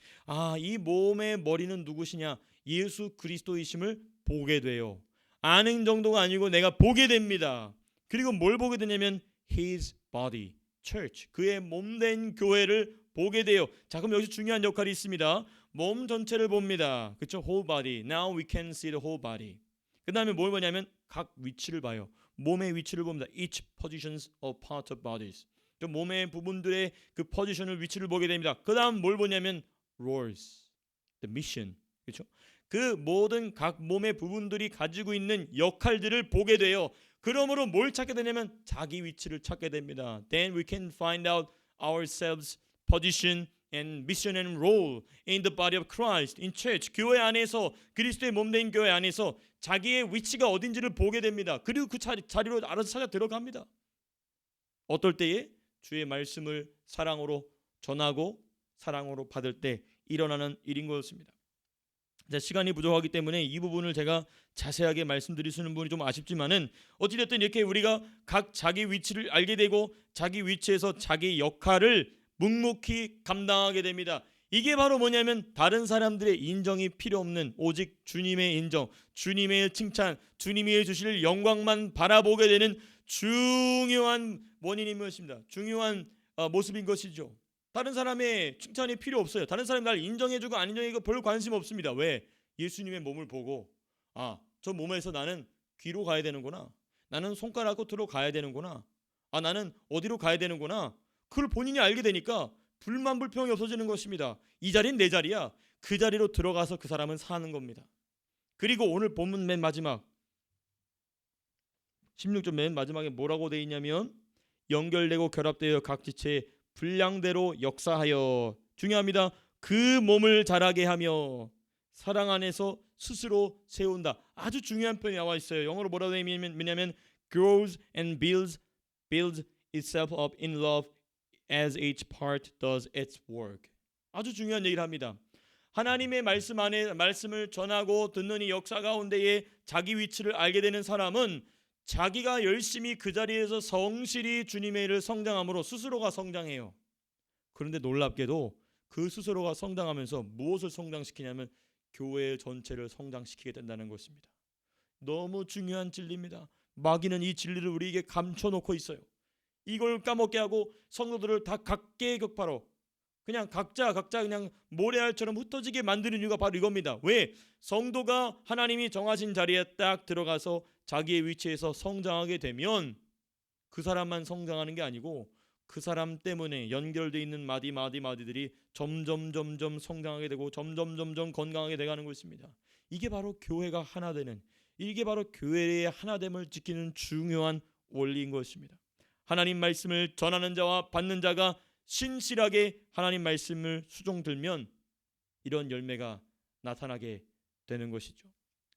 이 몸의 머리는 누구시냐? 예수 그리스도이심을 보게 돼요. 아는 정도가 아니고 내가 보게 됩니다. 그리고 뭘 보게 되냐면 His body, church, 그의 몸된 교회를 보게 돼요. 자, 그럼 여기서 중요한 역할이 있습니다. 몸 전체를 봅니다. 그렇죠? Whole body. Now we can see the whole body. 그 다음에 뭘 보냐면 각 위치를 봐요. 몸의 위치를 봅니다. Each positions of part of bodies. 좀 몸의 부분들의 그 포지션을 위치를 보게 됩니다. 그 다음 뭘 보냐면 roles, the mission. 그렇죠? 그 모든 각 몸의 부분들이 가지고 있는 역할들을 보게 돼요. 그러므로 뭘 찾게 되냐면 자기 위치를 찾게 됩니다. Then we can find out ourselves position and mission and role in the body of Christ, in church. 교회 안에서 그리스도의 몸된 교회 안에서 자기의 위치가 어딘지를 보게 됩니다. 그리고 그 자리로 알아서 찾아 들어갑니다. 어떨 때에 주의 말씀을 사랑으로 전하고 사랑으로 받을 때 일어나는 일인 것입니다. 시간이 부족하기 때문에 이 부분을 제가 자세하게 말씀드릴 수는 부분이 좀 아쉽지만은 어찌됐든 이렇게 우리가 각 자기 위치를 알게 되고 자기 위치에서 자기 역할을 묵묵히 감당하게 됩니다. 이게 바로 뭐냐면 다른 사람들의 인정이 필요 없는 오직 주님의 인정, 주님의 칭찬, 주님이 주실 영광만 바라보게 되는 중요한 원인이 무엇입니다. 중요한 모습인 것이죠. 다른 사람의 칭찬이 필요 없어요. 다른 사람이 날 인정해주고 안 인정해주고 별 관심 없습니다. 왜? 예수님의 몸을 보고 저 몸에서 나는 귀로 가야 되는구나. 나는 손가락으로 가야 되는구나. 나는 어디로 가야 되는구나. 그걸 본인이 알게 되니까 불만 불평이 없어지는 것입니다. 이 자리는 내 자리야. 그 자리로 들어가서 그 사람은 사는 겁니다. 그리고 오늘 본문 맨 마지막 16절 맨 마지막에 뭐라고 돼 있냐면 연결되고 결합되어 각 지체에 분량대로 역사하여, 중요합니다. 그 몸을 자라게 하며 사랑 안에서 스스로 세운다. 아주 중요한 표현이 나와 있어요. 영어로 뭐라고 되어 있냐면 grows and builds itself up in love as each part does its work. 아주 중요한 얘기를 합니다. 하나님의 말씀 안에 말씀을 전하고 듣는 이 역사 가운데에 자기 위치를 알게 되는 사람은 자기가 열심히 그 자리에서 성실히 주님의 일을 성장함으로 스스로가 성장해요. 그런데 놀랍게도 그 스스로가 성장하면서 무엇을 성장시키냐면 교회 전체를 성장시키게 된다는 것입니다. 너무 중요한 진리입니다. 마귀는 이 진리를 우리에게 감춰놓고 있어요. 이걸 까먹게 하고 성도들을 다 각계격파로 그냥 각자 그냥 모래알처럼 흩어지게 만드는 이유가 바로 이겁니다. 왜? 성도가 하나님이 정하신 자리에 딱 들어가서 자기의 위치에서 성장하게 되면 그 사람만 성장하는 게 아니고 그 사람 때문에 연결되어 있는 마디들이 점점 성장하게 되고 점점 건강하게 돼가는 것입니다. 이게 바로 교회가 하나 되는, 이게 바로 교회의 하나됨을 지키는 중요한 원리인 것입니다. 하나님 말씀을 전하는 자와 받는 자가 신실하게 하나님 말씀을 수종들면 이런 열매가 나타나게 되는 것이죠.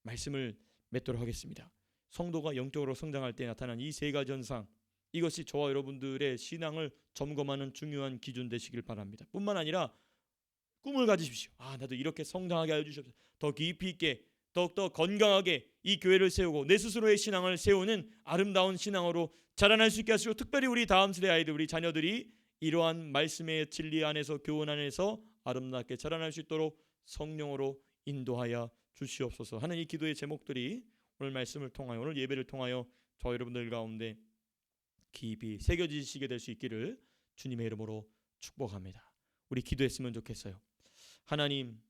말씀을 맺도록 하겠습니다. 성도가 영적으로 성장할 때 나타난 이 세 가지 현상, 이것이 저와 여러분들의 신앙을 점검하는 중요한 기준 되시길 바랍니다. 뿐만 아니라 꿈을 가지십시오. 나도 이렇게 성장하게 하여 주십시오. 더 깊이 있게 더욱더 건강하게 이 교회를 세우고 내 스스로의 신앙을 세우는 아름다운 신앙으로 자라날 수 있게 하시고, 특별히 우리 다음 세대 아이들, 우리 자녀들이 이러한 말씀의 진리 안에서 교훈 안에서 아름답게 자라날 수 있도록 성령으로 인도하여 주시옵소서 하는 이 기도의 제목들이 오늘 말씀을 통하여, 오늘 예배를 통하여 저 여러분들 가운데 깊이 새겨지시게 될 수 있기를 주님의 이름으로 축복합니다. 우리 기도했으면 좋겠어요. 하나님,